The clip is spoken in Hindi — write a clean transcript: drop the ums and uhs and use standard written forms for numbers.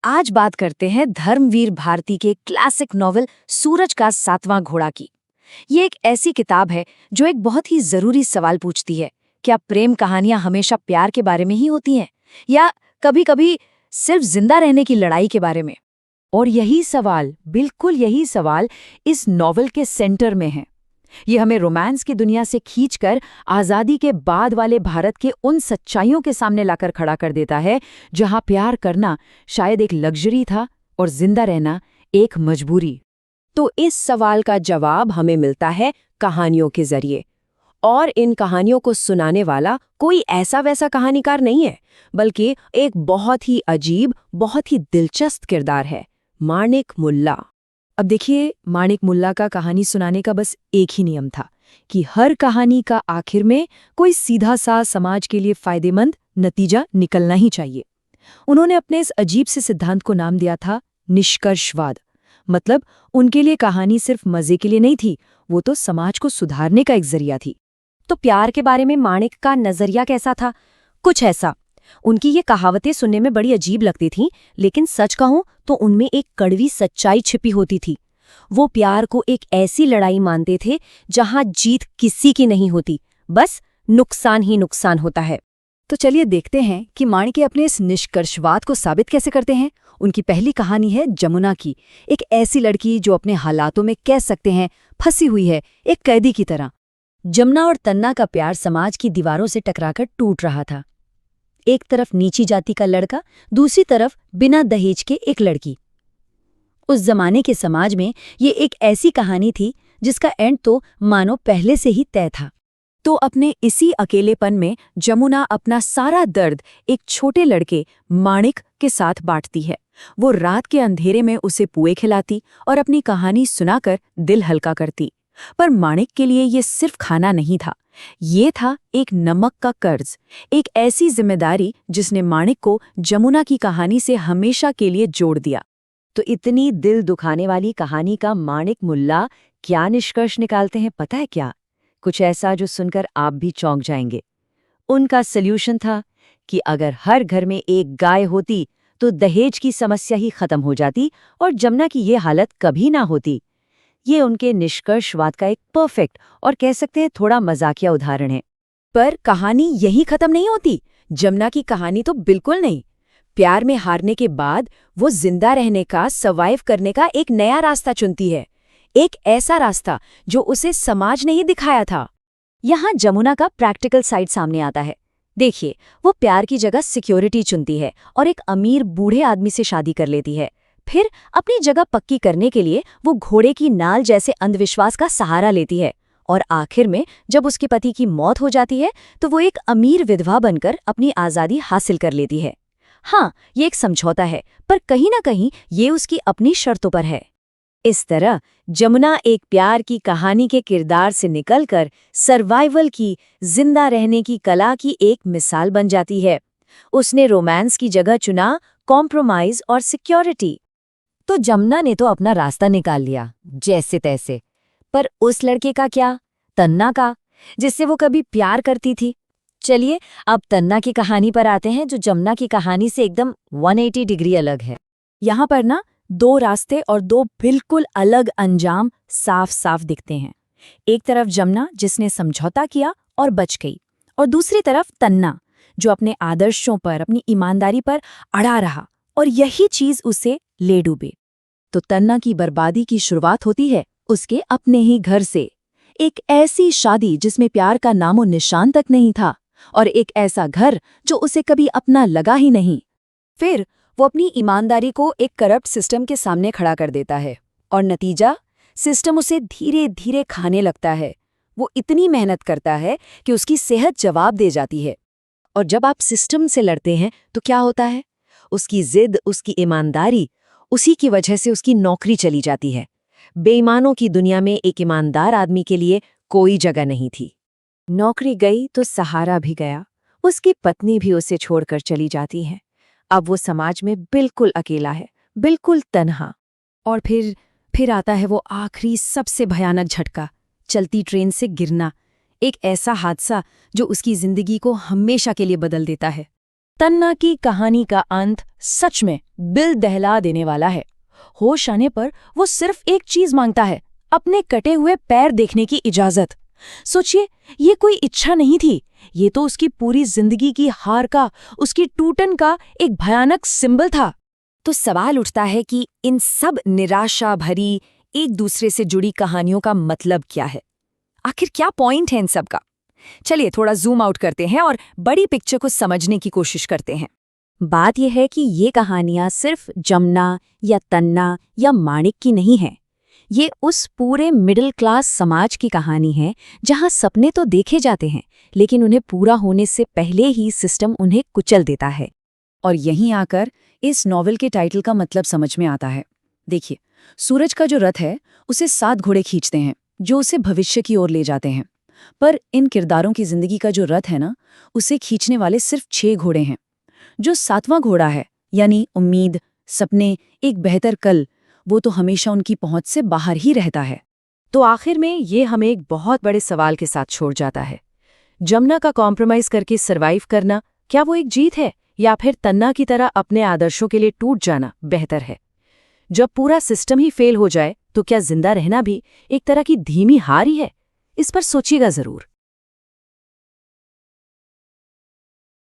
आज बात करते हैं धर्मवीर भारती के क्लासिक नॉवेल सूरज का सातवां घोड़ा की। ये एक ऐसी किताब है जो एक बहुत ही जरूरी सवाल पूछती है, क्या प्रेम कहानियां हमेशा प्यार के बारे में ही होती हैं या कभी-कभी सिर्फ जिंदा रहने की लड़ाई के बारे में। और यही सवाल, बिल्कुल यही सवाल इस नॉवेल के सेंटर में है। ये हमें रोमांस की दुनिया से खींचकर आज़ादी के बाद वाले भारत के उन सच्चाइयों के सामने लाकर खड़ा कर देता है जहां प्यार करना शायद एक लग्जरी था और जिंदा रहना एक मजबूरी। तो इस सवाल का जवाब हमें मिलता है कहानियों के जरिए। और इन कहानियों को सुनाने वाला कोई ऐसा वैसा कहानीकार नहीं है, बल्कि एक बहुत ही अजीब, बहुत ही दिलचस्प किरदार है, माणिक मुल्ला। अब देखिए, माणिक मुल्ला का कहानी सुनाने का बस एक ही नियम था कि हर कहानी का आखिर में कोई सीधा सा समाज के लिए फायदेमंद नतीजा निकलना ही चाहिए। उन्होंने अपने इस अजीब से सिद्धांत को नाम दिया था निष्कर्षवाद। मतलब उनके लिए कहानी सिर्फ मजे के लिए नहीं थी, वो तो समाज को सुधारने का एक जरिया थी। तो प्यार के बारे में माणिक का नजरिया कैसा था? कुछ ऐसा। उनकी ये कहावतें सुनने में बड़ी अजीब लगती थीं, लेकिन सच कहूं तो उनमें एक कड़वी सच्चाई छिपी होती थी। वो प्यार को एक ऐसी लड़ाई मानते थे जहां जीत किसी की नहीं होती, बस नुकसान ही नुकसान होता है। तो चलिए देखते हैं कि माणिक अपने इस निष्कर्षवाद को साबित कैसे करते हैं। उनकी पहली कहानी है जमुना की, एक ऐसी लड़की जो अपने हालातों में कह सकते हैं फंसी हुई है, एक कैदी की तरह। जमुना और तन्ना का प्यार समाज की दीवारों से टकराकर टूट रहा था। एक तरफ नीची जाति का लड़का, दूसरी तरफ बिना दहेज के एक लड़की। उस जमाने के समाज में ये एक ऐसी कहानी थी जिसका एंड तो मानो पहले से ही तय था। तो अपने इसी अकेलेपन में जमुना अपना सारा दर्द एक छोटे लड़के माणिक के साथ बांटती है। वो रात के अंधेरे में उसे पुए खिलाती और अपनी कहानी सुनाकर दिल हल्का करती। पर माणिक के लिए ये सिर्फ खाना नहीं था, ये था एक नमक का कर्ज, एक ऐसी जिम्मेदारी जिसने माणिक को जमुना की कहानी से हमेशा के लिए जोड़ दिया। तो इतनी दिल दुखाने वाली कहानी का माणिक मुल्ला क्या निष्कर्ष निकालते हैं पता है क्या? कुछ ऐसा जो सुनकर आप भी चौंक जाएंगे। उनका सल्यूशन था कि अगर हर घर में एक गाय होती तो दहेज की समस्या ही खत्म हो जाती और जमुना की ये हालत कभी ना होती। ये उनके निष्कर्षवाद का एक परफेक्ट और कह सकते हैं थोड़ा मजाकिया उदाहरण है। पर कहानी यही खत्म नहीं होती। जमुना की कहानी तो बिल्कुल नहीं। प्यार में हारने के बाद वो जिंदा रहने का, सर्वाइव करने का एक नया रास्ता चुनती है, एक ऐसा रास्ता जो उसे समाज ने ही दिखाया था। यहाँ जमुना का प्रैक्टिकल साइड सामने आता है। देखिए, वो प्यार की जगह सिक्योरिटी चुनती है और एक अमीर बूढ़े आदमी से शादी कर लेती है। फिर अपनी जगह पक्की करने के लिए वो घोड़े की नाल जैसे अंधविश्वास का सहारा लेती है और आखिर में जब उसके पति की मौत हो जाती है तो वो एक अमीर विधवा बनकर अपनी आज़ादी हासिल कर लेती है। हाँ, ये एक समझौता है, पर कहीं ना कहीं ये उसकी अपनी शर्तों पर है। इस तरह जमुना एक प्यार की कहानी के किरदार से निकलकर सर्वाइवल की, जिंदा रहने की कला की एक मिसाल बन जाती है। उसने रोमांस की जगह चुना कॉम्प्रोमाइज और सिक्योरिटी। तो जमुना ने तो अपना रास्ता निकाल लिया जैसे तैसे, पर उस लड़के का क्या? तन्ना का, जिससे वो कभी प्यार करती थी। चलिए अब तन्ना की कहानी पर आते हैं, जो जमुना की कहानी से एकदम 180 डिग्री अलग है। यहाँ पर ना दो रास्ते और दो बिल्कुल अलग अंजाम साफ साफ दिखते हैं। एक तरफ जमुना जिसने समझौता किया और बच गई, और दूसरी तरफ तन्ना जो अपने आदर्शों पर, अपनी ईमानदारी पर अड़ा रहा और यही चीज उसे ले डूबे। तो तन्ना की बर्बादी की शुरुआत होती है उसके अपने ही घर से। एक ऐसी शादी जिसमें प्यार का नामो निशान तक नहीं था, और एक ऐसा घर जो उसे कभी अपना लगा ही नहीं। फिर वो अपनी ईमानदारी को एक करप्ट सिस्टम के सामने खड़ा कर देता है, और नतीजा, सिस्टम उसे धीरे धीरे खाने लगता है। वो इतनी मेहनत करता है कि उसकी सेहत जवाब दे जाती है। और जब आप सिस्टम से लड़ते हैं तो क्या होता है? उसकी जिद, उसकी ईमानदारी, उसी की वजह से उसकी नौकरी चली जाती है। बेईमानों की दुनिया में एक ईमानदार आदमी के लिए कोई जगह नहीं थी। नौकरी गई तो सहारा भी गया, उसकी पत्नी भी उसे छोड़कर चली जाती है। अब वो समाज में बिल्कुल अकेला है, बिल्कुल तन्हा। और फिर आता है वो आखिरी सबसे भयानक झटका, चलती ट्रेन से गिरना। एक ऐसा हादसा जो उसकी जिंदगी को हमेशा के लिए बदल देता है। तन्ना की कहानी का अंत सच में दिल दहला देने वाला है। होश आने पर वो सिर्फ एक चीज मांगता है, अपने कटे हुए पैर देखने की इजाजत। सोचिए, ये कोई इच्छा नहीं थी, ये तो उसकी पूरी जिंदगी की हार का, उसकी टूटन का एक भयानक सिंबल था। तो सवाल उठता है कि इन सब निराशा भरी, एक दूसरे से जुड़ी कहानियों का मतलब क्या है? आखिर क्या पॉइंट है इन सब का? चलिए थोड़ा जूम आउट करते हैं और बड़ी पिक्चर को समझने की कोशिश करते हैं। बात यह है कि ये कहानियां सिर्फ जमुना या तन्ना या माणिक की नहीं हैं। ये उस पूरे मिडिल क्लास समाज की कहानी है जहां सपने तो देखे जाते हैं, लेकिन उन्हें पूरा होने से पहले ही सिस्टम उन्हें कुचल देता है। और यहीं आकर इस नॉवेल के टाइटल का मतलब समझ में आता है। देखिए, सूरज का जो रथ है उसे 7 घोड़े खींचते हैं जो उसे भविष्य की ओर ले जाते हैं, पर इन किरदारों की जिंदगी का जो रथ है ना, उसे खींचने वाले सिर्फ 6 घोड़े हैं। जो 7वां घोड़ा है, यानी उम्मीद, सपने, एक बेहतर कल, वो तो हमेशा उनकी पहुंच से बाहर ही रहता है। तो आखिर में ये हमें एक बहुत बड़े सवाल के साथ छोड़ जाता है। जमुना का कॉम्प्रोमाइज करके सरवाइव करना, क्या वो एक जीत है, या फिर तन्ना की तरह अपने आदर्शों के लिए टूट जाना बेहतर है? जब पूरा सिस्टम ही फेल हो जाए तो क्या जिंदा रहना भी एक तरह की धीमी हार ही है? इस पर सोचिएगा जरूर।